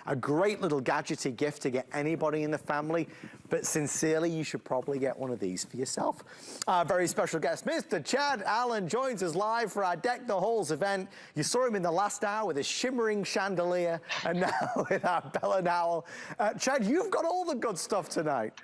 A great little gadgety gift to get anybody in the family, but sincerely, you should probably get one of these for yourself. Our very special guest, Mr. Chad Allen, joins us live for our Deck the Halls event. You saw him in the last hour with his shimmering chandelier, and now with our Bell and Howell. Chad, you've got all the good stuff tonight.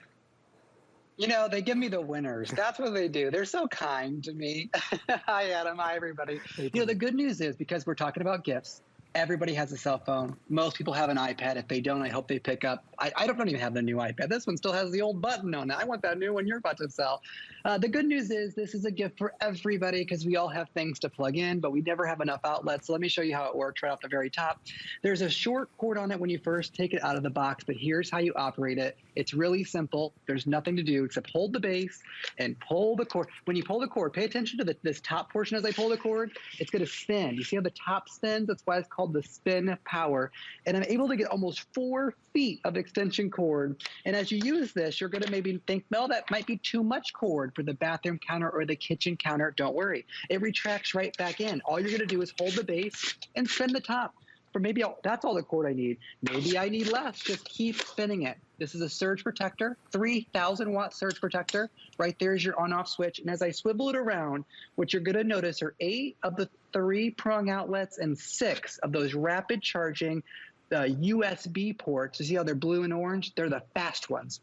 You know, they give me the winners. That's what they do. They're so kind to me. Hi, Adam. Hi, everybody. You know, the good news is, because we're talking about gifts, everybody has a cell phone. Most people have an iPad. If they don't, I hope they pick up. I don't even have the new iPad. This one still has the old button on it. I want that new one you're about to sell. The good news is this is a gift for everybody because we all have things to plug in, but we never have enough outlets. So let me show you how it works right off the very top. There's a short cord on it when you first take it out of the box, but here's how you operate it. It's really simple. There's nothing to do except hold the base and pull the cord. When you pull the cord, pay attention to this top portion as I pull the cord. It's going to spin. You see how the top spins? That's why it's called the spin power. And I'm able to get almost 4 feet of extension cord. And as you use this, you're going to maybe think, no, that might be too much cord for the bathroom counter or the kitchen counter. Don't worry. It retracts right back in. All you're going to do is hold the base and spin the top. For maybe that's all the cord I need. Maybe I need less. Just keep spinning it. This is a surge protector, 3,000 watt surge protector. Right there is your on-off switch. And as I swivel it around, what you're going to notice are 8 of the 3-prong outlets and 6 of those rapid charging USB ports. You see how they're blue and orange? They're the fast ones.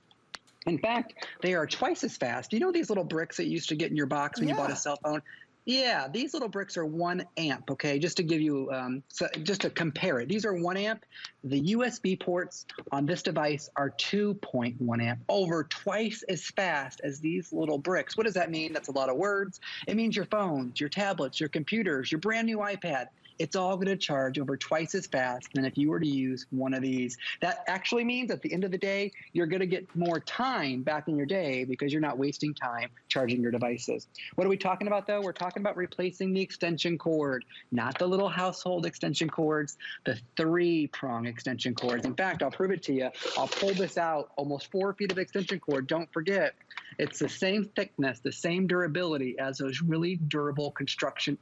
In fact, they are twice as fast. You know these little bricks that you used to get in your box when you bought a cell phone? Yeah, these little bricks are 1 amp, okay? Just to give you, just to compare it. These are 1 amp. The USB ports on this device are 2.1 amp, over twice as fast as these little bricks. What does that mean? That's a lot of words. It means your phones, your tablets, your computers, your brand new iPad. It's all going to charge over twice as fast than if you were to use one of these. That actually means at the end of the day, you're going to get more time back in your day because you're not wasting time charging your devices. What are we talking about, though? We're talking about replacing the extension cord, not the little household extension cords, the 3-prong extension cords. In fact, I'll prove it to you. I'll pull this out, almost 4 feet of extension cord. Don't forget, it's the same thickness, the same durability as those really durable construction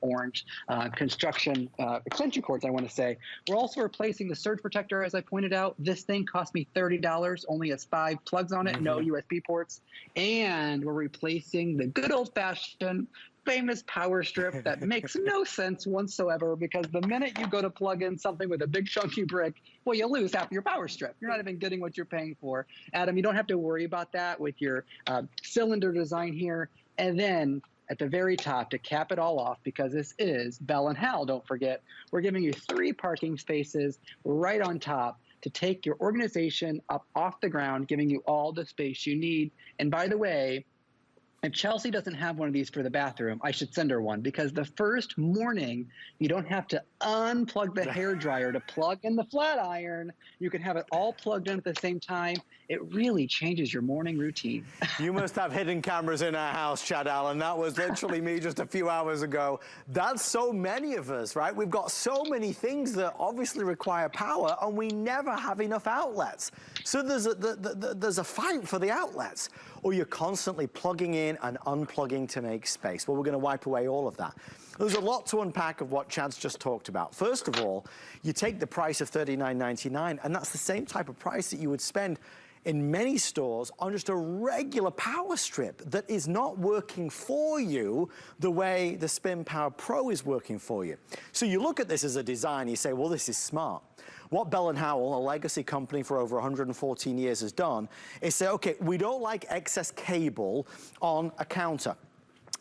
extension cords, I want to say. We're also replacing the surge protector, as I pointed out. This thing cost me $30, only has 5 plugs on it, no USB ports. And we're replacing the good old-fashioned famous power strip that makes no sense whatsoever, because the minute you go to plug in something with a big chunky brick, well, you lose half your power strip. You're not even getting what you're paying for. Adam, you don't have to worry about that with your cylinder design here. And then at the very top, to cap it all off, because this is Bell and Howell, don't forget, we're giving you 3 parking spaces right on top to take your organization up off the ground, giving you all the space you need. And by the way, if Chelsea doesn't have one of these for the bathroom, I should send her one, because the first morning, you don't have to unplug the hairdryer to plug in the flat iron. You can have it all plugged in at the same time. It really changes your morning routine. You must have hidden cameras in our house, Chad Allen. That was literally me just a few hours ago. That's so many of us, right? We've got so many things that obviously require power, and we never have enough outlets. So there's a fight for the outlets, or you're constantly plugging in and unplugging to make space. Well, we're going to wipe away all of that. There's a lot to unpack of what Chad's just talked about. First of all, you take the price of $39.99, and that's the same type of price that you would spend in many stores on just a regular power strip that is not working for you the way the Spin Power Pro is working for you. So you look at this as a design, you say, well, this is smart. What Bell and Howell, a legacy company for over 114 years, has done is say, okay, we don't like excess cable on a counter.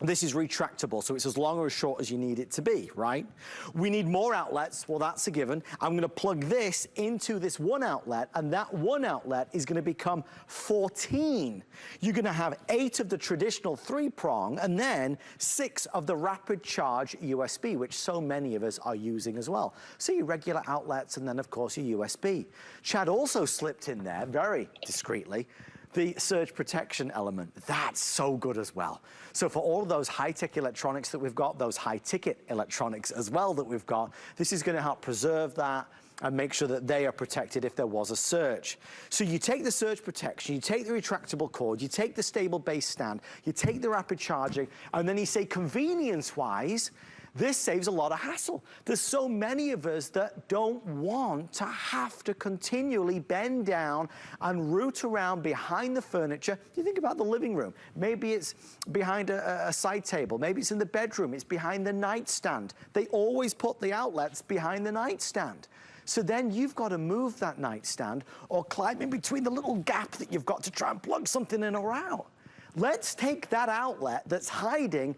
This is retractable, so it's as long or as short as you need it to be, right? We need more outlets. Well, that's a given. I'm going to plug this into this 1 outlet, and that 1 outlet is going to become 14. You're going to have 8 of the traditional 3-prong, and then 6 of the rapid charge USB, which so many of us are using as well. So your regular outlets, and then, of course, your USB. Chad also slipped in there, very discreetly, the surge protection element. That's so good as well. So for all of those high-tech electronics that we've got, those high-ticket electronics as well that we've got, this is going to help preserve that and make sure that they are protected if there was a surge. So you take the surge protection, you take the retractable cord, you take the stable base stand, you take the rapid charging, and then you say convenience-wise, This saves a lot of hassle. There's so many of us that don't want to have to continually bend down and root around behind the furniture. You think about the living room. Maybe it's behind a side table. Maybe it's in the bedroom. It's behind the nightstand. They always put the outlets behind the nightstand. So then you've got to move that nightstand or climb in between the little gap that you've got to try and plug something in or out. Let's take that outlet that's hiding,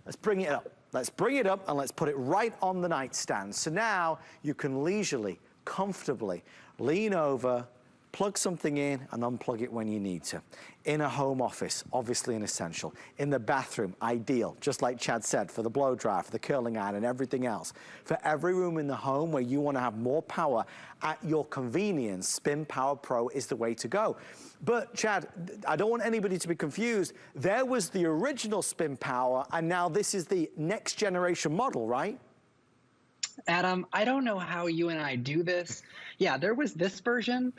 let's bring it up. Let's bring it up and let's put it right on the nightstand. So now you can leisurely, comfortably lean over, plug something in and unplug it when you need to. In a home office, obviously an essential. In the bathroom, ideal, just like Chad said, for the blow dryer, for the curling iron and everything else. For every room in the home where you want to have more power at your convenience, Spin Power Pro is the way to go. But Chad, I don't want anybody to be confused. There was the original Spin Power and now this is the next generation model, right? Adam, I don't know how you and I do this. Yeah, there was this version.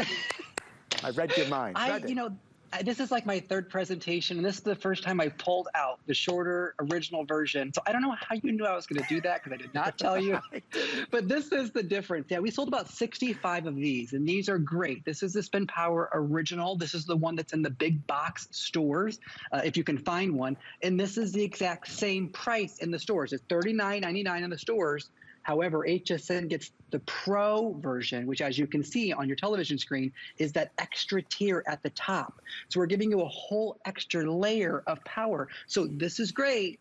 I read your mind. You know, this is like my third presentation, and this is the first time I pulled out the shorter original version. So I don't know how you knew I was going to do that because I did not tell you. But this is the difference. Yeah, we sold about 65 of these, and these are great. This is the Spin Power original. This is the one that's in the big box stores, if you can find one. And this is the exact same price in the stores. It's $39.99 in the stores. However, HSN gets the Pro version, which, as you can see on your television screen, is that extra tier at the top. So we're giving you a whole extra layer of power. So this is great.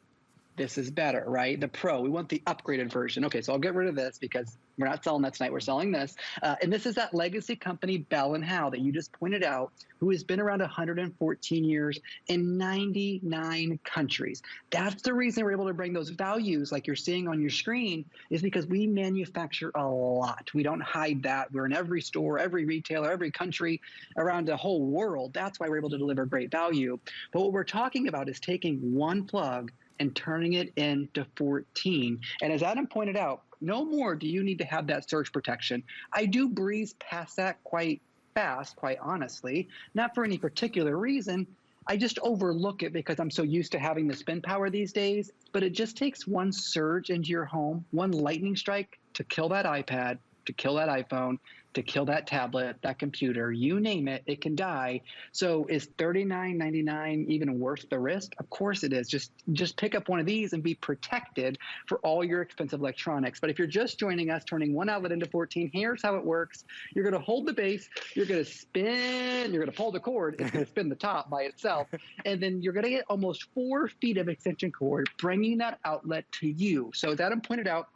This is better, right? The Pro, we want the upgraded version. Okay, so I'll get rid of this because we're not selling that tonight. We're selling this. And this is that legacy company, Bell & Howell, that you just pointed out, who has been around 114 years in 99 countries. That's the reason we're able to bring those values like you're seeing on your screen is because we manufacture a lot. We don't hide that. We're in every store, every retailer, every country around the whole world. That's why we're able to deliver great value. But what we're talking about is taking one plug and turning it into 14. And as Adam pointed out, no more do you need to have that surge protection. I do breeze past that quite fast, quite honestly, not for any particular reason. I just overlook it because I'm so used to having the Spin Power these days, but it just takes one surge into your home, one lightning strike to kill that iPad, to kill that iPhone, to kill that tablet, that computer, you name it, it can die. So is $39.99 even worth the risk? Of course it is. Just pick up one of these and be protected for all your expensive electronics. But if you're just joining us, turning one outlet into 14, here's how it works. You're going to hold the base, you're going to spin, you're going to pull the cord, it's going to spin the top by itself, and then you're going to get almost 4 feet of extension cord, bringing that outlet to you. So as Adam pointed out,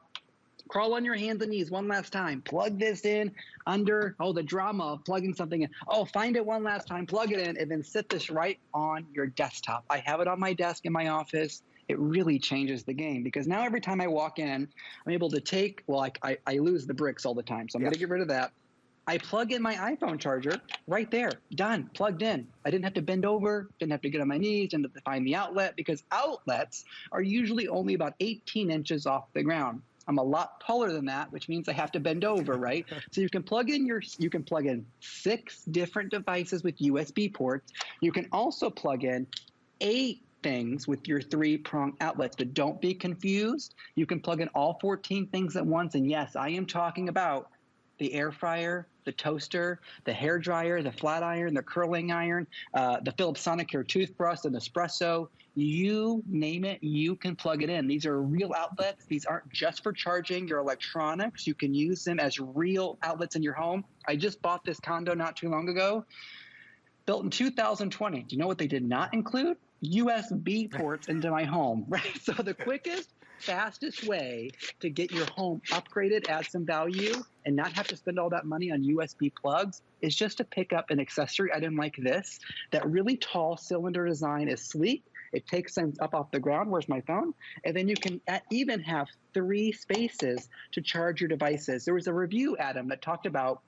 crawl on your hands and knees one last time. Plug this in under, the drama of plugging something in. Find it one last time, plug it in, and then sit this right on your desktop. I have it on my desk in my office. It really changes the game because now every time I walk in, I'm able to take, I lose the bricks all the time, so I'm going to get rid of that. I plug in my iPhone charger right there, done, plugged in. I didn't have to bend over, didn't have to get on my knees, didn't have to find the outlet because outlets are usually only about 18 inches off the ground. I'm a lot taller than that, which means I have to bend over, right? So you can plug in 6 different devices with USB ports. You can also plug in 8 things with your 3-prong outlets, but don't be confused. You can plug in all 14 things at once. And yes, I am talking about the air fryer, the toaster, the hair dryer, the flat iron, the curling iron, the Philips Sonicare toothbrush, and espresso. You name it, you can plug it in. These are real outlets. These aren't just for charging your electronics. You can use them as real outlets in your home. I just bought this condo not too long ago, built in 2020. Do you know what they did not include? USB ports into my home, right? So the quickest, fastest way to get your home upgraded, add some value, and not have to spend all that money on USB plugs is just to pick up an accessory item like this. That really tall cylinder design is sleek. It takes things up off the ground. Where's my phone? And then you can even have 3 spaces to charge your devices. There was a review, Adam, that talked about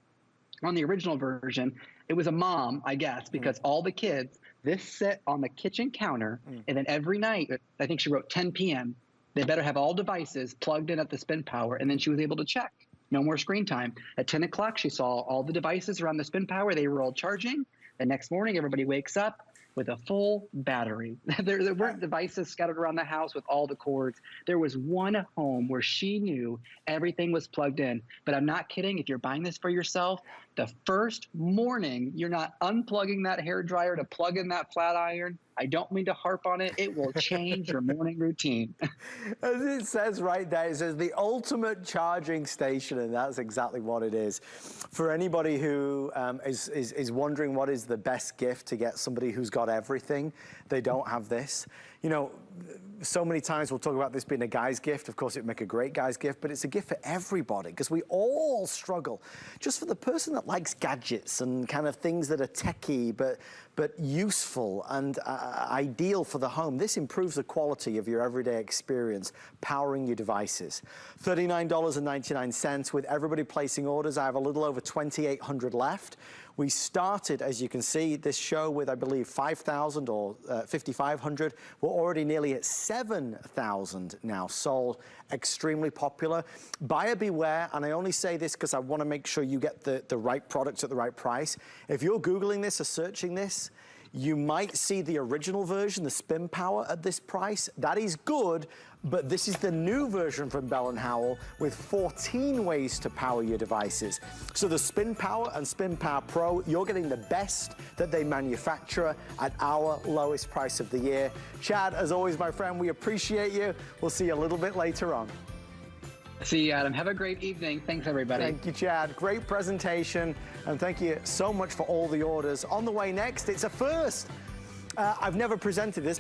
on the original version, it was a mom, I guess, because all the kids, this sit on the kitchen counter, and then every night, I think she wrote 10 p.m., they better have all devices plugged in at the Spin Power, and then she was able to check. No more screen time. At 10 o'clock, she saw all the devices around the Spin Power. They were all charging. The next morning, everybody wakes up. with a full battery. There weren't devices scattered around the house with all the cords. There was one home where she knew everything was plugged in. But I'm not kidding. If you're buying this for yourself, the first morning you're not unplugging that hairdryer to plug in that flat iron, I don't mean to harp on it, it will change your morning routine. As it says right there, it says the ultimate charging station, and that's exactly what it is. For anybody who is wondering what is the best gift to get somebody who's got everything, they don't have this. You know, so many times we'll talk about this being a guy's gift. Of course, it would make a great guy's gift, but it's a gift for everybody because we all struggle. Just for the person that likes gadgets and kind of things that are techie, but useful and ideal for the home, this improves the quality of your everyday experience, powering your devices. $39.99 with everybody placing orders. I have a little over 2,800 left. We started, as you can see, this show with, I believe, 5,000 or 5,500. We're already nearly at 7,000 now sold. Extremely popular. Buyer beware, and I only say this because I want to make sure you get the right products at the right price. If you're Googling this or searching this, you might see the original version, the Spin Power, at this price. That is good, but this is the new version from Bell & Howell with 14 ways to power your devices. So the Spin Power and Spin Power Pro, you're getting the best that they manufacture at our lowest price of the year. Chad, as always, my friend, we appreciate you. We'll see you a little bit later on. See you, Adam. Have a great evening. Thanks, everybody. Thank you, Chad. Great presentation, and thank you so much for all the orders. On the way next, it's a first. I've never presented this.